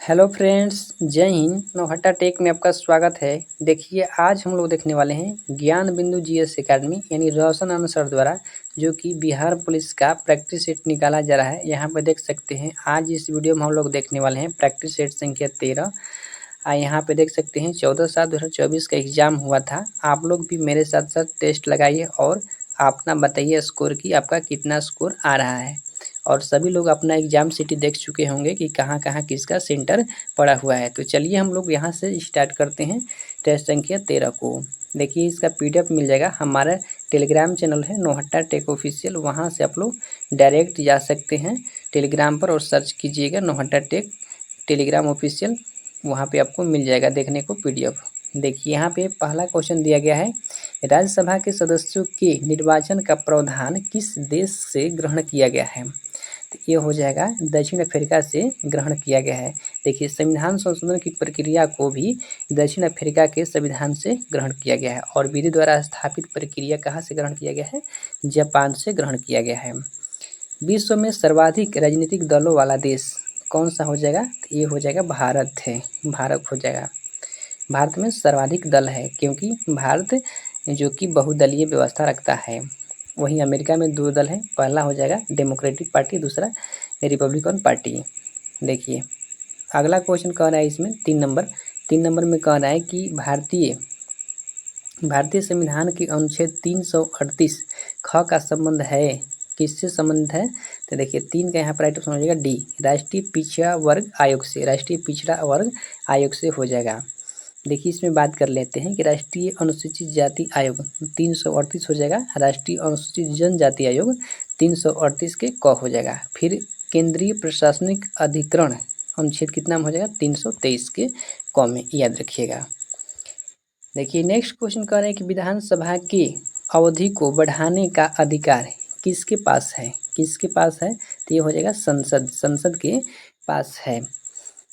Hello friends, जय Hind. Nauhatta take में आपका स्वागत है। देखिए, आज हम लोग देखने वाले हैं ज्ञान बिंदु जीएस एकेडमी यानी रोशन आनंद सर द्वारा जो कि बिहार पुलिस का प्रैक्टिस सेट निकाला जा रहा है। यहाँ पे देख सकते हैं, आज इस वीडियो में हम लोग देखने वाले हैं प्रैक्टिस सेट संख्या 13। यहाँ पे देख सकते हैं 14/7/2024 का एग्जाम हुआ था। आप लोग भी मेरे साथ साथ टेस्ट लगाइए और अपना बताइए स्कोर की आपका कितना स्कोर आ रहा है। और सभी लोग अपना एग्जाम सिटी देख चुके होंगे कि कहाँ कहाँ किसका सेंटर पड़ा हुआ है। तो चलिए हम लोग यहाँ से स्टार्ट करते हैं टेस्ट संख्या 13 को। देखिए, इसका पीडीएफ मिल जाएगा। हमारा टेलीग्राम चैनल है नौहट्टा टेक ऑफिशियल, वहाँ से आप लोग डायरेक्ट जा सकते हैं टेलीग्राम पर और सर्च कीजिएगा नौहट्टा टेक टेलीग्राम ऑफिशियल। वहाँ पे आपको मिल जाएगा देखने को पीडीएफ। देखिए, यहाँ पे पहला क्वेश्चन दिया गया है, राज्यसभा के सदस्यों के निर्वाचन का प्रावधान किस देश से ग्रहण किया गया है। तो ये हो जाएगा दक्षिण अफ्रीका से ग्रहण किया गया है। देखिए, संविधान संशोधन की प्रक्रिया को भी दक्षिण अफ्रीका के संविधान से ग्रहण किया गया है और विधि द्वारा स्थापित प्रक्रिया कहाँ से ग्रहण किया गया है, जापान से ग्रहण किया गया है। विश्व में सर्वाधिक राजनीतिक दलों वाला देश कौन सा हो जाएगा, तो ये हो जाएगा भारत है। भारत हो जाएगा। भारत में सर्वाधिक दल है क्योंकि भारत जो कि बहुदलीय व्यवस्था रखता है। वहीं अमेरिका में 2 दल हैं, पहला हो जाएगा डेमोक्रेटिक पार्टी, दूसरा रिपब्लिकन पार्टी। देखिए, अगला क्वेश्चन कह रहा है इसमें 3 नंबर में कह रहा है कि भारतीय संविधान के अनुच्छेद 338 ख का संबंध है, किससे संबंध है। तो देखिए, 3 का यहाँ पर राइट ऑप्शन हो जाएगा डी, राष्ट्रीय पिछड़ा वर्ग आयोग से। राष्ट्रीय पिछड़ा वर्ग आयोग से हो जाएगा। देखिए, इसमें बात कर लेते हैं कि राष्ट्रीय अनुसूचित जाति आयोग 338 हो जाएगा, राष्ट्रीय अनुसूचित जनजाति आयोग 338 के क हो जाएगा। फिर केंद्रीय प्रशासनिक अधिकरण अनुच्छेद कितना हो जाएगा, 323 के क में, याद रखिएगा। देखिए, नेक्स्ट क्वेश्चन कह रहे हैं कि विधानसभा की अवधि को बढ़ाने का अधिकार किसके पास है, किसके पास है। तो ये हो जाएगा संसद के पास है।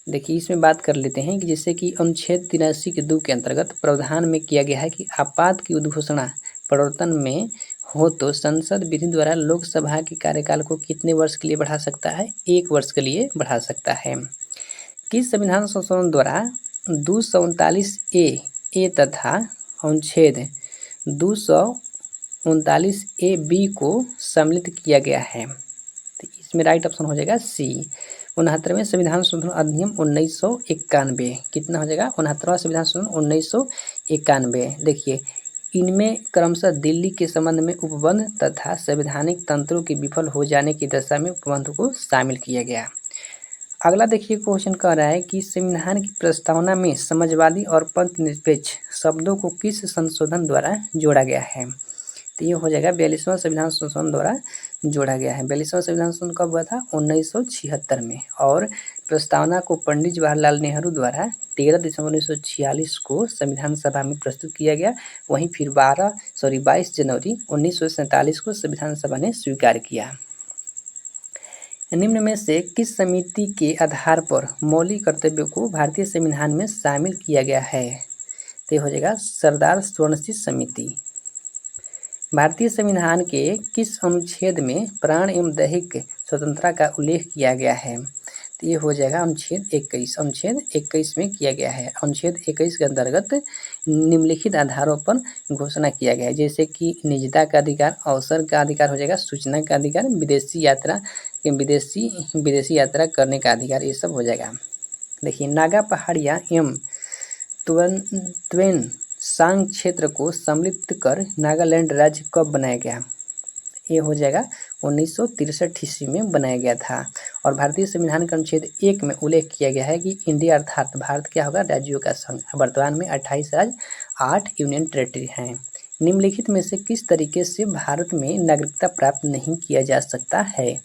देखिए, इसमें बात कर लेते हैं कि जैसे कि अनुच्छेद 83 के 2 के अंतर्गत प्रावधान में किया गया है कि आपात की उद्घोषणा प्रवर्तन में हो तो संसद विधि द्वारा लोकसभा के कार्यकाल को कितने वर्ष के लिए बढ़ा सकता है, 1 वर्ष के लिए बढ़ा सकता है। किस संविधान संशोधन द्वारा 239 ए तथा अनुच्छेद 239 ए बी को सम्मिलित किया गया है। तो इसमें राइट ऑप्शन हो जाएगा सी, 69वें संविधान संशोधन अधिनियम 1991। कितना हो जाएगा, 69वां संविधान संशोधन 1991। देखिए, इनमें क्रमशः दिल्ली के संबंध में उपबंध तथा संवैधानिक तंत्रों के विफल हो जाने की दशा में उपबंध को शामिल किया गया। अगला देखिए, क्वेश्चन कह रहा है कि संविधान की प्रस्तावना में समाजवादी और पंथ निरपेक्ष शब्दों को किस संशोधन द्वारा जोड़ा गया है। तो ये हो जाएगा 42वां संविधान संशोधन द्वारा जोड़ा गया है। 42वां संविधान संशोधन कब हुआ था, 1976 में। और प्रस्तावना को पंडित जवाहरलाल नेहरू द्वारा 13 दिसंबर 1946 को संविधान सभा में प्रस्तुत किया गया। वहीं फिर 22 जनवरी 1947 को संविधान सभा ने स्वीकार किया। निम्न में से किस समिति के आधार पर मौलिक कर्तव्यों को भारतीय संविधान में शामिल किया गया है। तो हो जाएगा सरदार स्वर्णसिंह समिति। भारतीय संविधान के किस अनुच्छेद में प्राण एवं दैहिक स्वतंत्रता का उल्लेख किया गया है। तो ये हो जाएगा अनुच्छेद 21। अनुच्छेद 21 में किया गया है। अनुच्छेद 21 के अंतर्गत निम्नलिखित आधारों पर घोषणा किया गया है, जैसे कि निजता का अधिकार, अवसर का अधिकार हो जाएगा, सूचना का अधिकार, विदेशी यात्रा करने का अधिकार, ये सब हो जाएगा। देखिए, नागा पहाड़िया एवं त्वेन सांग क्षेत्र को सम्मिलित कर नागालैंड राज्य कब बनाया गया। ये हो जाएगा 1963 ईस्वी में बनाया गया था। और भारतीय संविधान के अनुच्छेद 1 में उल्लेख किया गया है कि इंडिया अर्थात भारत क्या होगा, राज्यों का संघ। वर्तमान में 28 राज्य, 8 यूनियन टेरिटरी हैं। निम्नलिखित में से किस तरीके से भारत में नागरिकता प्राप्त नहीं किया जा सकता है।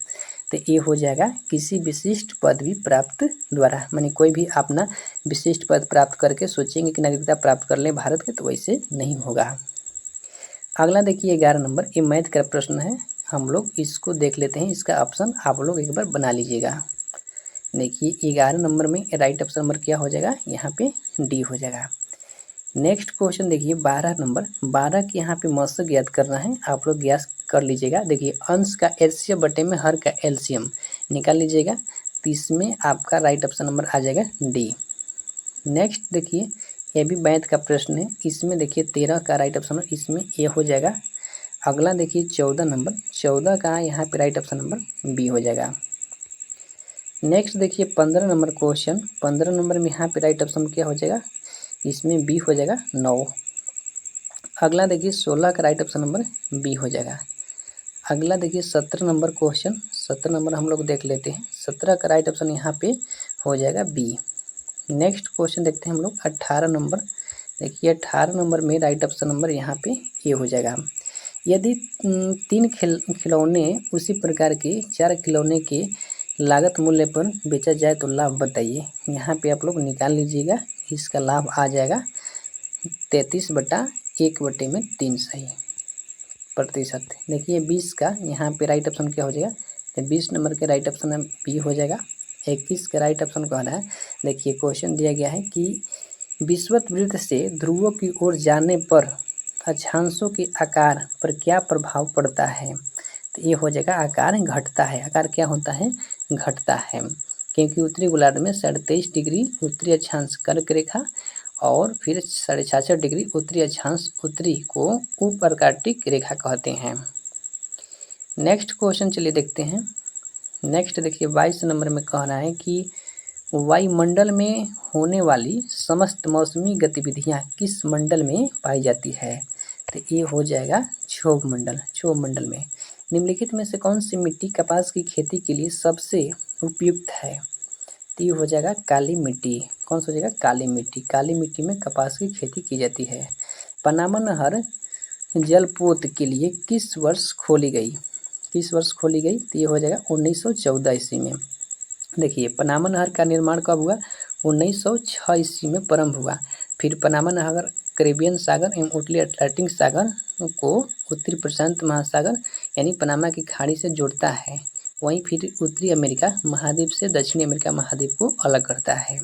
तो ये हो जाएगा किसी विशिष्ट पदवी प्राप्त द्वारा, मानी कोई भी अपना विशिष्ट पद प्राप्त करके सोचेंगे कि नागरिकता प्राप्त कर ले भारत के, तो वैसे नहीं होगा। अगला देखिए 11 नंबर, ये मैथ का प्रश्न है, हम लोग इसको देख लेते हैं। इसका ऑप्शन आप लोग एक बार बना लीजिएगा। देखिए, 11 नंबर में राइट ऑप्शन नंबर क्या हो जाएगा, यहाँ पे डी हो जाएगा। नेक्स्ट क्वेश्चन देखिए 12 नंबर, 12 के यहाँ पे मौसक याद करना है, आप लोग याद कर लीजिएगा। देखिए, अंश का एलसीएम बटे में हर का एलसीएम निकाल लीजिएगा। तो इसमें आपका राइट ऑप्शन नंबर आ जाएगा डी। नेक्स्ट देखिए, ये भी मैथ का प्रश्न है। इसमें देखिए 13 का राइट ऑप्शन इसमें ए हो जाएगा। अगला देखिए 14 नंबर, 14 का यहाँ पे राइट ऑप्शन नंबर बी हो जाएगा। नेक्स्ट देखिए 15 नंबर क्वेश्चन, 15 नंबर में यहाँ पे राइट ऑप्शन क्या हो जाएगा, इसमें बी हो जाएगा 9। अगला देखिए 16 का राइट ऑप्शन नंबर बी हो जाएगा। अगला देखिए 17 नंबर क्वेश्चन, 17 नंबर हम लोग देख लेते हैं। 17 का राइट ऑप्शन यहाँ पे हो जाएगा बी। नेक्स्ट क्वेश्चन देखते हैं हम लोग 18 नंबर। देखिए 18 नंबर में राइट ऑप्शन नंबर यहाँ पे ए हो जाएगा। यदि 3 खिलौने उसी प्रकार के 4 खिलौने के लागत मूल्य पर बेचा जाए तो लाभ बताइए। यहाँ पे आप लोग निकाल लीजिएगा, इसका लाभ आ जाएगा 33/1/3 सही प्रतिशत। देखिए 20 का यहाँ पे राइट ऑप्शन क्या हो जाएगा, तो 20 नंबर के राइट ऑप्शन बी हो जाएगा। 21 का राइट ऑप्शन कौन है, देखिए क्वेश्चन दिया गया है कि विषुवत वृत्त से ध्रुवों की ओर जाने पर अक्षांशों के आकार पर क्या प्रभाव पड़ता है। तो ये हो जाएगा आकार घटता है। आकार क्या होता है, घटता है, क्योंकि उत्तरी गोलार्ध में 23.5 डिग्री उत्तरी अक्षांश कर्क रेखा और फिर 66.5 डिग्री उत्तरी अक्षांश उत्तरी को उपर्काटिक रेखा कहते हैं। नेक्स्ट क्वेश्चन चलिए देखते हैं। नेक्स्ट देखिए 22 नंबर में कह रहा है कि वायुमंडल में होने वाली समस्त मौसमी गतिविधियां किस मंडल में पाई जाती है। तो ये हो जाएगा क्षोभ मंडल। क्षोभ मंडल में निम्नलिखित में से कौन सी मिट्टी कपास की खेती के लिए सबसे उपयुक्त है। तो ये हो जाएगा काली मिट्टी। कौन सा हो जाएगा, काली मिट्टी। काली मिट्टी में कपास की खेती की जाती है। पनामा नहर जलपोत के लिए किस वर्ष खोली गई, किस वर्ष खोली गई। तो ये हो जाएगा 1914 ईस्वी में। देखिए पनामा नहर का निर्माण कब हुआ, 1906 ईस्वी में प्रारंभ हुआ। फिर पनामा नहर कैरेबियन सागर एवं उत्तरी अटलांटिक सागर को उत्तरी प्रशांत महासागर यानी पनामा की खाड़ी से जोड़ता है। वहीं फिर उत्तरी अमेरिका महाद्वीप से दक्षिणी अमेरिका महाद्वीप को अलग करता है।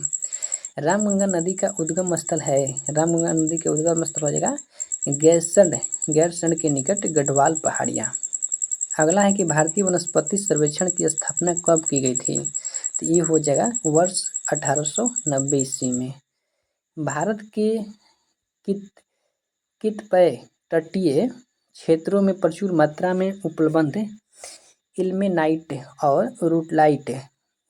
रामगंगा नदी का उद्गम स्थल है, रामगंगा नदी के उद्गम स्थल हो जाएगा गैरसैंण के निकट गढ़वाल पहाड़ियाँ। अगला है कि भारतीय वनस्पति सर्वेक्षण की स्थापना कब की गई थी। तो ये हो जाएगा वर्ष 1890 ईस्वी में। भारत के कितपय तटीय क्षेत्रों में प्रचुर मात्रा में उपलब्ध इल्मेनाइट और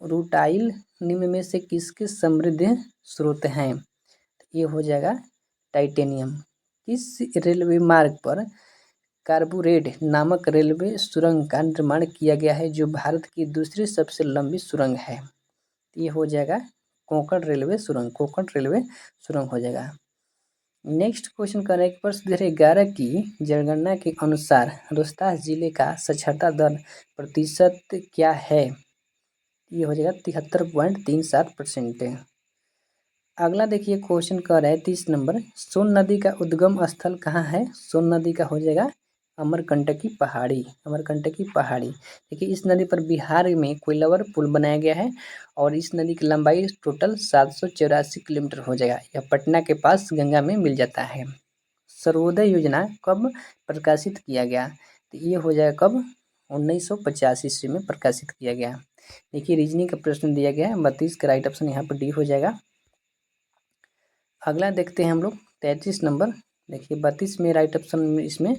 रूटाइल निम्न में से किसके समृद्ध स्रोत हैं। ये हो जाएगा टाइटेनियम। किस रेलवे मार्ग पर कार्बोरेड नामक रेलवे सुरंग का निर्माण किया गया है, जो भारत की दूसरी सबसे लंबी सुरंग है। ये हो जाएगा कोंकण रेलवे सुरंग, कोंकण रेलवे सुरंग हो जाएगा। नेक्स्ट क्वेश्चन कर रहे हैं वर्ष 2011 की जनगणना के अनुसार रोहतास जिले का साक्षरता दर प्रतिशत क्या है। ये हो जाएगा 73.37%। अगला देखिए क्वेश्चन कर रहा है 30 नंबर, सोन नदी का उद्गम स्थल कहाँ है। सोन नदी का हो जाएगा अमरकंटकी पहाड़ी, अमरकंटकी पहाड़ी। देखिए इस नदी पर बिहार में कोइलवर पुल बनाया गया है और इस नदी की लंबाई टोटल 784 किलोमीटर हो जाएगा। यह पटना के पास गंगा में मिल जाता है। सर्वोदय योजना कब प्रकाशित किया गया। तो ये हो जाएगा कब, 1985 ईस्वी में प्रकाशित किया गया। देखिए रीजनिंग का प्रश्न दिया गया है, 32 का राइट ऑप्शन यहाँ पर डी हो जाएगा। अगला देखते हैं हम लोग 33 नंबर। देखिए 32 में राइट ऑप्शन इसमें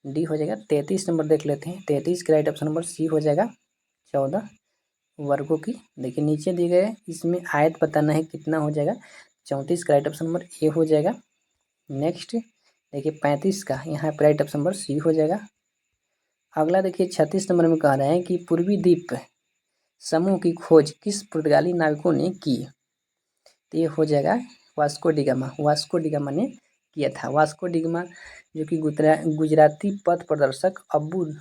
डी हो जाएगा। 33 नंबर देख लेते हैं। 33 का राइट ऑप्शन नंबर सी हो जाएगा 14 वर्गों की। देखिए नीचे दिए गए इसमें आयत बताना है कितना हो जाएगा। 34 का राइट ऑप्शन नंबर ए हो जाएगा। नेक्स्ट देखिए 35 का यहाँ पर राइट ऑप्शन नंबर सी हो जाएगा। अगला देखिए 36 नंबर में कह रहे हैं कि पूर्वी द्वीप समूह की खोज किस पुर्तगाली नाविकों ने की। तो ये हो जाएगा वास्को डिगामा, वास्को डिगामा ने किया था। वास्को डिगामा जो कि गुजराती पथ प्रदर्शक अब्दुल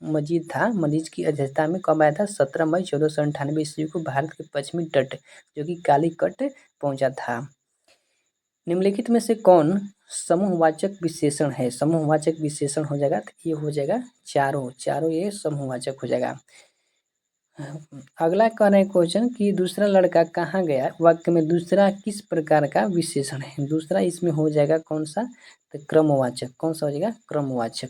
मजीद था, मजीद की अध्यक्षता में कब आया था, 17 मई 1498 ईस्वी को भारत के पश्चिमी तट जो कि कालीकट पहुंचा था। निम्नलिखित में से कौन समूहवाचक विशेषण है। समूहवाचक विशेषण हो जाएगा तो ये हो जाएगा चारों ये समूहवाचक हो जाएगा। अगला कह रहे हैं क्वेश्चन कि दूसरा लड़का कहाँ गया वाक्य में दूसरा किस प्रकार का विशेषण है। दूसरा इसमें हो जाएगा कौन सा, तो क्रमवाचक। कौन सा हो जाएगा, क्रमवाचक।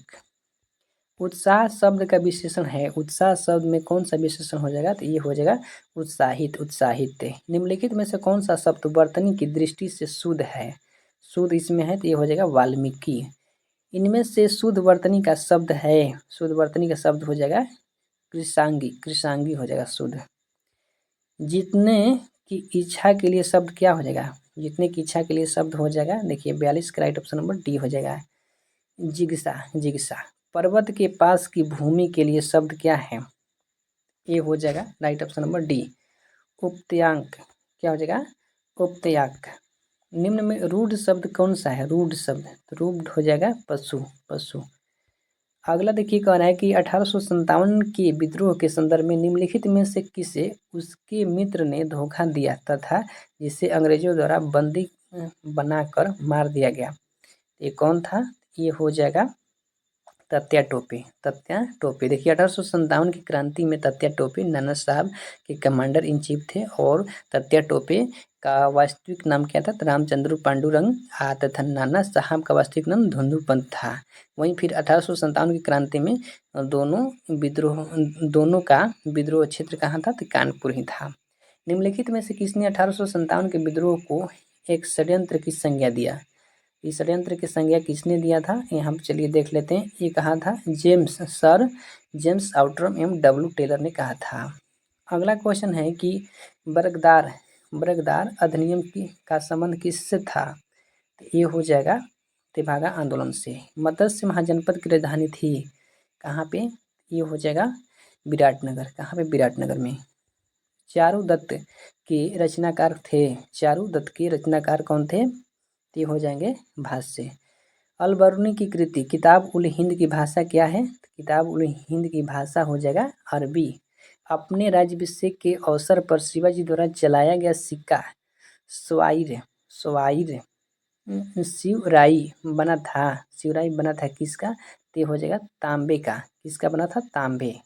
उत्साह शब्द का विशेषण है, उत्साह शब्द में कौन सा विशेषण हो जाएगा, तो ये हो जाएगा उत्साहित, उत्साहित। निम्नलिखित में से कौन सा शब्द वर्तनी की दृष्टि से शुद्ध है, शुद्ध इसमें है तो ये हो जाएगा वाल्मीकि। इनमें से शुद्ध वर्तनी का शब्द है, शुद्ध वर्तनी का शब्द हो जाएगा कृषांगी, कृषांगी हो जाएगा शुद्ध। जीतने की इच्छा के लिए शब्द क्या हो जाएगा, जीतने की इच्छा के लिए शब्द हो जाएगा, देखिए 42 का राइट ऑप्शन नंबर डी हो जाएगा जिज्ञासा, जिज्ञासा। पर्वत के पास की भूमि के लिए शब्द क्या है, ये हो जाएगा राइट ऑप्शन नंबर डी उपत्यांक, क्या हो जाएगा उपत्यांक। निम्न में रूढ़ शब्द कौन सा है, रूढ़ शब्द, तो रूढ़ हो जाएगा पशु, पशु। अगला देखिए कह रहा है कि 1857 के विद्रोह के संदर्भ में निम्नलिखित में से किसे उसके मित्र ने धोखा दिया तथा जिसे अंग्रेजों द्वारा बंदी बनाकर मार दिया गया, ये कौन था, ये हो जाएगा तात्या टोपे, तात्या टोपे। देखिए 1857 की क्रांति में तात्या टोपे नाना साहब के कमांडर इन चीफ थे और तात्या टोपे का वास्तविक नाम क्या था, तो रामचंद्र पांडुरंग तथा नाना साहब का वास्तविक नाम धुंधुपंत था। वहीं फिर 1857 की क्रांति में दोनों का विद्रोह क्षेत्र कहाँ था, तो कानपुर ही था। निम्नलिखित में से किसने 1857 के विद्रोह को एक षड्यंत्र की संज्ञा दिया, इस षड्यंत्र की संज्ञा किसने दिया था, यहाँ पर चलिए देख लेते हैं। ये कहा था सर जेम्स आउटरम एवं डब्ल्यू टेलर ने कहा था। अगला क्वेश्चन है कि बरगदार अधिनियम का संबंध किससे था, तो ये हो जाएगा तेभागा आंदोलन से। मत्स्य महाजनपद की राजधानी थी कहाँ पे, ये हो जाएगा विराटनगर, कहाँ पे, विराटनगर में। चारुदत्त के रचनाकार थे, चारुदत्त के रचनाकार कौन थे, ये हो जाएंगे भाष्य। अलबरूनी की कृति किताब उल हिंद की भाषा क्या है, किताब उल हिंद की भाषा हो जाएगा अरबी। अपने राज्याभिषेक के अवसर पर शिवाजी द्वारा चलाया गया सिक्का स्वाइर शिवराई बना था, शिवराई बना था किसका, तो ये हो जाएगा तांबे का, किसका बना था, तांबे।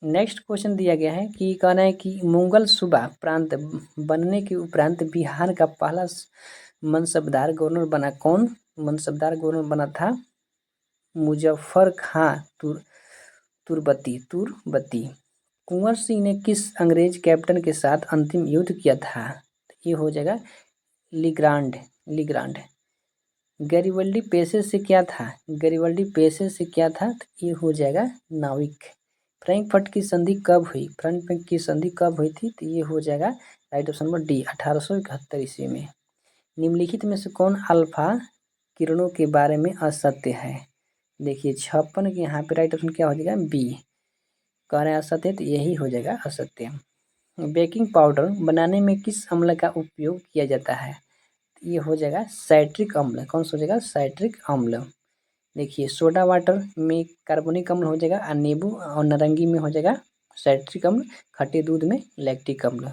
नेक्स्ट क्वेश्चन दिया गया है कि कहना है कि मुगल सूबा प्रांत बनने के उपरांत बिहार का पहला मनसबदार गवर्नर बना कौन, मनसबदार गवर्नर बना था मुजफ्फर खां तुर्बती। कुंवर सिंह ने किस अंग्रेज कैप्टन के साथ अंतिम युद्ध किया था, ये हो जाएगा लिग्रांड। गैरिबल्डी पेशे से क्या था, गैरिबल्डी पेशे से क्या था, तो ये हो जाएगा नाविक। फ्रैंकफर्ट की संधि कब हुई, फ्रैंकफर्ट की संधि कब हुई थी, तो ये हो जाएगा राइट ऑप्शन नंबर डी 1871 ईस्वी में। निम्नलिखित में से कौन अल्फा किरणों के बारे में असत्य है, देखिए 56 के यहाँ पे राइट ऑप्शन क्या हो जाएगा बी, कह रहे हैं असत्य, तो यही हो जाएगा असत्य। बेकिंग पाउडर बनाने में किस अम्ल का उपयोग किया जाता है, ये हो जाएगा साइट्रिक अम्ल, कौन सा हो जाएगा साइट्रिक अम्ल। देखिए सोडा वाटर में कार्बोनिक अम्ल हो जाएगा और नींबू और नारंगी में हो जाएगा साइट्रिक अम्ल, खट्टे दूध में लैक्टिक अम्ल।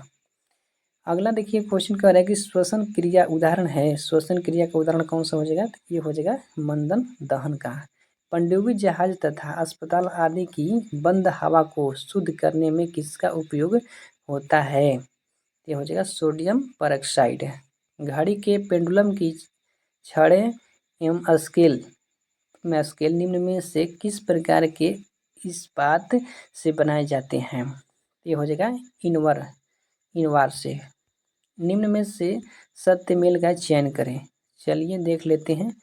अगला देखिए क्वेश्चन कह रहा है कि श्वसन क्रिया उदाहरण है, श्वसन क्रिया का उदाहरण कौन सा हो जाएगा, तो ये हो जाएगा मंदन दहन का। पनडुब्बी जहाज तथा अस्पताल आदि की बंद हवा को शुद्ध करने में किसका उपयोग होता है, ये हो जाएगा सोडियम परऑक्साइड। घड़ी के पेंडुलम की छड़ें एवं स्केल निम्न में से किस प्रकार के इस्पात से बनाए जाते हैं, ये हो जाएगा इनवार से। निम्न में से सत्य मेल का चयन करें, चलिए देख लेते हैं।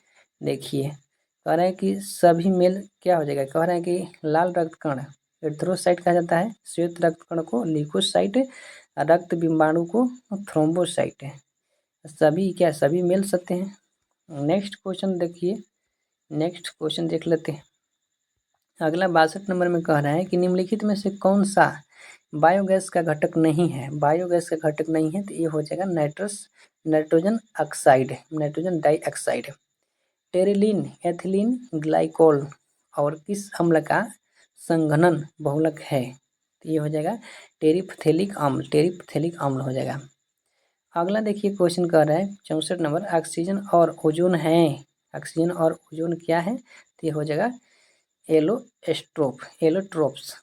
देखिए कह रहा है कि सभी मेल क्या हो जाएगा, कह रहा है कि लाल रक्तकण एर्थ्रोसाइट कहा जाता है, श्वेत रक्तकण को ल्यूकोसाइट, रक्त बिंबाणु को थ्रोम्बोसाइट, सभी मेल सत्य हैं। नेक्स्ट क्वेश्चन देखिए, नेक्स्ट क्वेश्चन देख लेते हैं। अगला 62 नंबर में कह रहा है कि निम्नलिखित में से कौन सा बायोगैस का घटक नहीं है, बायोगैस का घटक नहीं है, तो ये हो जाएगा nitrogen dioxide. Terylene ethylene glycol और किस अम्ल का संघनन बहुलक है, तो ये हो जाएगा टेरिफ्थेलिक अम्ल हो जाएगा। अगला देखिए क्वेश्चन कर रहा है 64 नंबर, ऑक्सीजन और ओजोन है, ऑक्सीजन और ओजोन क्या है, तो ये हो जाएगा एलोट्रोप्स।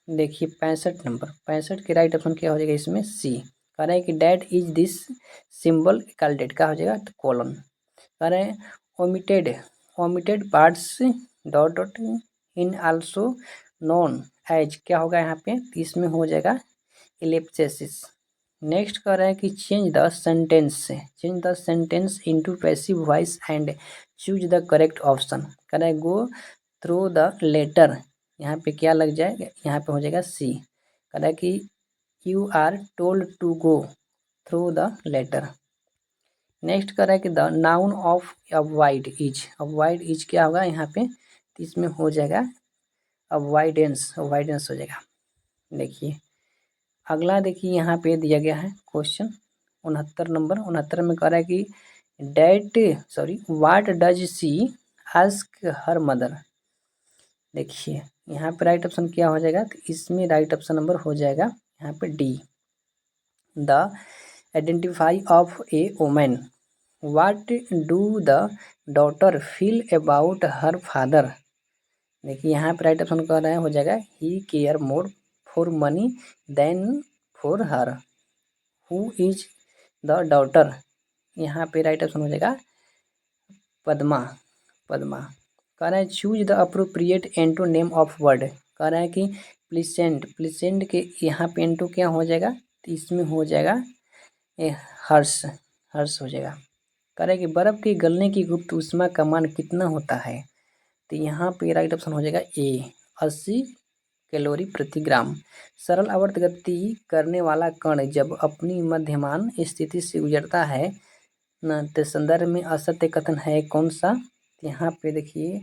देखिए 65 नंबर, 65 के राइट ऑप्शन क्या हो जाएगा इसमें सी। कह रहा है कि डैट इज दिस सिंबल कैलडेट का हो जाएगा तो कोलन। कह रहे हैं omitted parts dot dot in also known as क्या होगा यहाँ पे, तो इसमें हो जाएगा इलिप्सेसिस। नेक्स्ट कह रहा है कि change the sentence into passive voice and choose the correct option. कह रहा है गो थ्रू द लेटर, यहाँ पे क्या लग जाएगा, यहाँ पे हो जाएगा सी। कह रहा है कि you are told to go through the letter. Next कह रहा है कि the noun of avoid is क्या होगा यहाँ पे, तो इसमें हो जाएगा अवॉइडेंस हो जाएगा। देखिए अगला, देखिए यहाँ पे दिया गया है क्वेश्चन 69 में कह रहा है कि what does she ask her mother. देखिए यहाँ पे राइट ऑप्शन क्या हो जाएगा, तो इसमें राइट ऑप्शन नंबर हो जाएगा यहाँ पे D, the identify of A women. What do the daughter feel about her father. देखिए यहाँ पे राइट ऑप्शन कह रहा है हो जाएगा he care more for money than for her. Who is the daughter, यहाँ पे राइट ऑप्शन हो जाएगा पद्मा। कह रहा है choose the appropriate antonym of word. कह रहा है कि प्लीसेंट के यहाँ पे एंटो क्या हो जाएगा, तो इसमें हो जाएगा हर्ष हो जाएगा। कह रहा है कि बर्फ़ के गलने की गुप्त ऊष्मा का मान कितना होता है, तो यहाँ पे राइट ऑप्शन हो जाएगा ए 80 कैलोरी प्रति ग्राम। सरल आवर्त गति करने वाला कण जब अपनी मध्यमान स्थिति से गुजरता है न, तो संदर्भ में असत्य कथन है कौन सा। यहाँ पे देखिए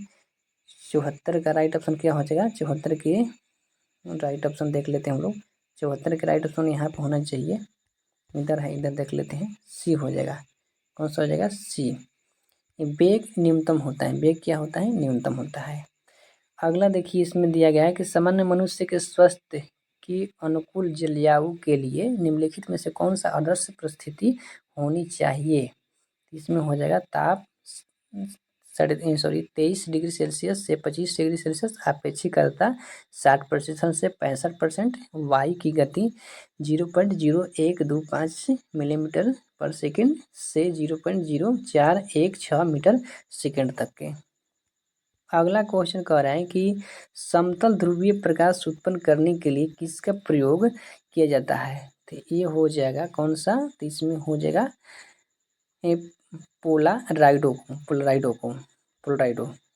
74 का राइट ऑप्शन क्या हो जाएगा, 74 के राइट ऑप्शन देख लेते हैं हम लोग। 74 के राइट ऑप्शन यहाँ पे होना चाहिए, इधर है, इधर देख लेते हैं, सी हो जाएगा। कौन सा हो जाएगा, सी। वेग न्यूनतम होता है, वेग क्या होता है, न्यूनतम होता है। अगला देखिए इसमें दिया गया है कि सामान्य मनुष्य के स्वास्थ्य की अनुकूल जलवायु के लिए निम्नलिखित में से कौन सा आदर्श परिस्थिति होनी चाहिए। इसमें हो जाएगा ताप 23 डिग्री सेल्सियस से 25 डिग्री सेल्सियस, अपेक्षिक आर्द्रता 60% से 65%, वायु की गति 0.0125 मिलीमीटर पर सेकंड से 0.0416 मीटर सेकंड तक के। अगला क्वेश्चन कह रहा है कि समतल ध्रुवीय प्रकाश उत्पन्न करने के लिए किसका प्रयोग किया जाता है, तो ये हो जाएगा कौन सा, तो इसमें हो जाएगा पोलराइडो।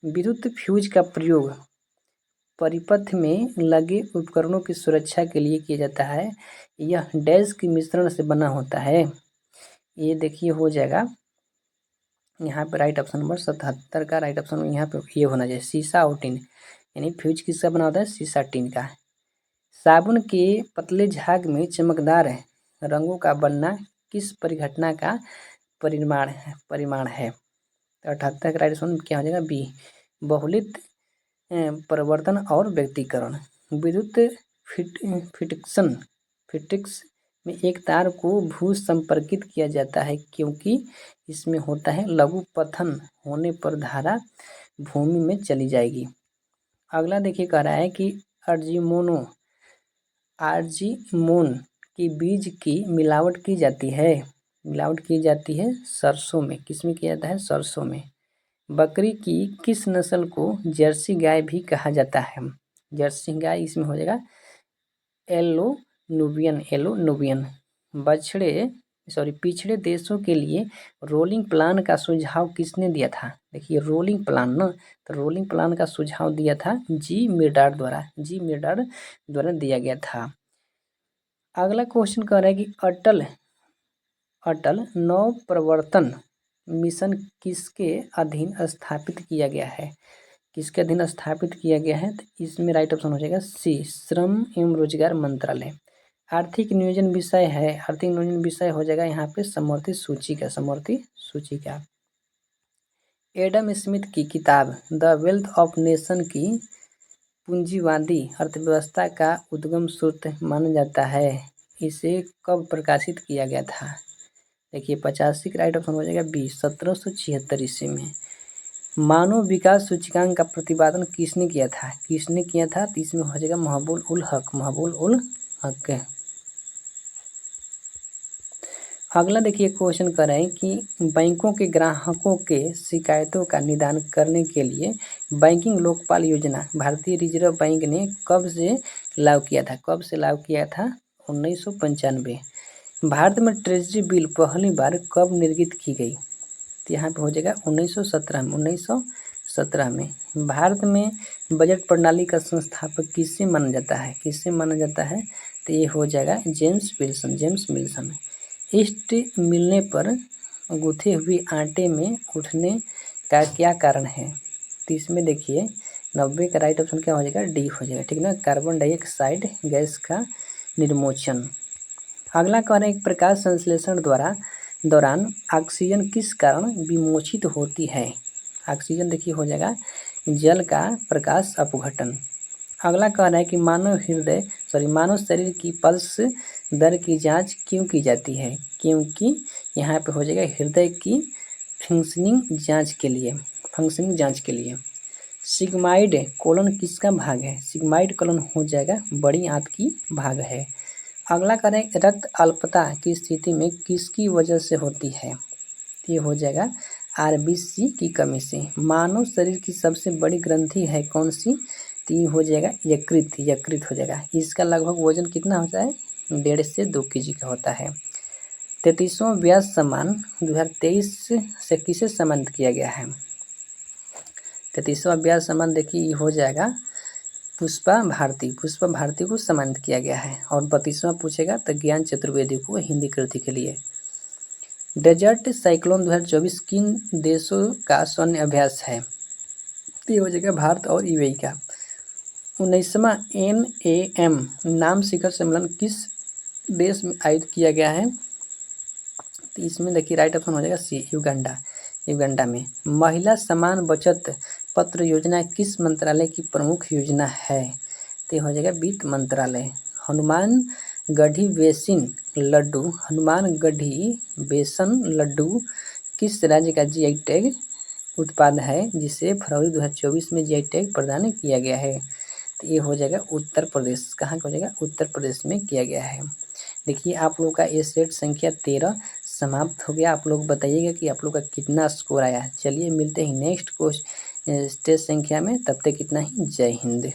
विद्युत फ्यूज का प्रयोग परिपथ में लगे उपकरणों की सुरक्षा के लिए किया जाता है। यह डैश के मिश्रण से बना होता है। ये देखिए हो जाएगा यहाँ पे राइट ऑप्शन नंबर 77 का राइट ऑप्शन यहाँ पे ये होना चाहिए सीसा और टिन, यानी फ्यूज किसका बना होता है, सीसा टिन का। साबुन के पतले झाग में चमकदार रंगों का बनना किस परिघटना का परिमाण है। 78 का राइट ऑप्शन क्या हो जाएगा, बी, बहुलित परिवर्तन और व्यक्तिकरण। विद्युत फिटिक्स में एक तार को भू संपर्कित किया जाता है क्योंकि इसमें होता है लघु पतन होने पर धारा भूमि में चली जाएगी। अगला देखिए कह रहा है कि आर्जिमोन के बीज की मिलावट की जाती है सरसों में। किसमें किया जाता है, सरसों में। बकरी की किस नस्ल को जर्सी गाय भी कहा जाता है, जर्सी गाय इसमें हो जाएगा एलो नुबियन। पिछड़े देशों के लिए रोलिंग प्लान का सुझाव किसने दिया था। देखिए रोलिंग प्लान ना, तो रोलिंग प्लान का सुझाव दिया था जी मिर्डार द्वारा दिया गया था। अगला क्वेश्चन कह रहा है कि अटल नवप्रवर्तन मिशन किसके अधीन स्थापित किया गया है, तो इसमें राइट ऑप्शन हो जाएगा सी, श्रम एवं रोजगार मंत्रालय। आर्थिक नियोजन विषय हो जाएगा यहाँ पे समवर्ती सूची का। एडम स्मिथ की किताब द वेल्थ ऑफ नेशन की पूंजीवादी अर्थव्यवस्था का उद्गम स्रोत माना जाता है। इसे कब प्रकाशित किया गया था, देखिए 85 का राइट ऑप्शन हो जाएगा बी, 1776 ईस्वी में। मानव विकास सूचकांक का प्रतिपादन किसने किया था, तो इसमें हो जाएगा महबूब उल हक। अगला देखिए क्वेश्चन कर रहे हैं कि बैंकों के ग्राहकों के शिकायतों का निदान करने के लिए बैंकिंग लोकपाल योजना भारतीय रिजर्व बैंक ने कब से लागू किया था? कब से लागू किया था? 1995। भारत में ट्रेजरी बिल पहली बार कब निर्गत की गई? तो यहाँ पे हो जाएगा 1917 में। 1917 में। भारत में बजट प्रणाली का संस्थापक किससे माना जाता है? किससे माना जाता है? तो ये हो जाएगा James Wilson. James Wilson. East मिलने पर गूथे हुए आटे में उठने का क्या कारण है? तो इसमें देखिए 90 का राइट ऑप्शन क्या हो जाएगा? डी हो जाएगा, ठीक ना, कार्बन डाइऑक्साइड गैस का निर्मोचन। अगला कारण एक प्रकाश संश्लेषण दौरान ऑक्सीजन किस कारण विमोचित होती है? ऑक्सीजन देखिए हो जाएगा जल का प्रकाश अपघटन। अगला कह रहा है कि मानव शरीर की पल्स दर की जांच क्यों की जाती है? क्योंकि यहाँ पे हो जाएगा हृदय की फंक्शनिंग जांच के लिए। सिग्माइड कोलन किसका भाग है? सिग्माइड कोलन हो जाएगा बड़ी आंत की भाग है। अगला करें रक्त अल्पता की स्थिति में किसकी वजह से होती है? ये हो जाएगा आरबीसी की कमी से। मानव शरीर की सबसे बड़ी ग्रंथि है कौन सी? तो ये हो जाएगा यकृत हो जाएगा। इसका लगभग वजन कितना होता है? 1.5 से 2 kg का होता है। 33वां व्यास सम्मान 2023 से किसे सम्मानित किया गया है? 33वां व्यास सम्मान देखिए ये हो जाएगा पुष्पा भारती को सम्मानित किया गया है। और 32वां पूछेगा तो ज्ञान चतुर्वेदी को हिंदी कृति के लिए। डेजर्ट साइक्लोन 2024 किन देशों का सैन्य अभ्यास है? तो ये हो जाएगा भारत और यूएई का। 19वां NAM नाम शिखर सम्मेलन किस देश में आयोजित किया गया है? तो इसमें देखिए राइट ऑप्शन हो जाएगा सी, युगांडा में। महिला समान बचत पत्र योजना किस मंत्रालय की प्रमुख योजना है? तो हो जाएगा वित्त मंत्रालय। हनुमानगढ़ी बेसन लड्डू किस राज्य का जीआई टैग उत्पाद है जिसे फरवरी 2024 में जीआई टैग प्रदान किया गया है? तो ये हो जाएगा उत्तर प्रदेश। कहाँ का हो जाएगा? उत्तर प्रदेश में किया गया है। देखिए आप लोग का ये सेट संख्या 13 समाप्त हो गया। आप लोग बताइएगा कि आप लोग का कितना स्कोर आया। चलिए मिलते हैं नेक्स्ट टेस्ट संख्या में, तब तक इतना ही। जय हिंद।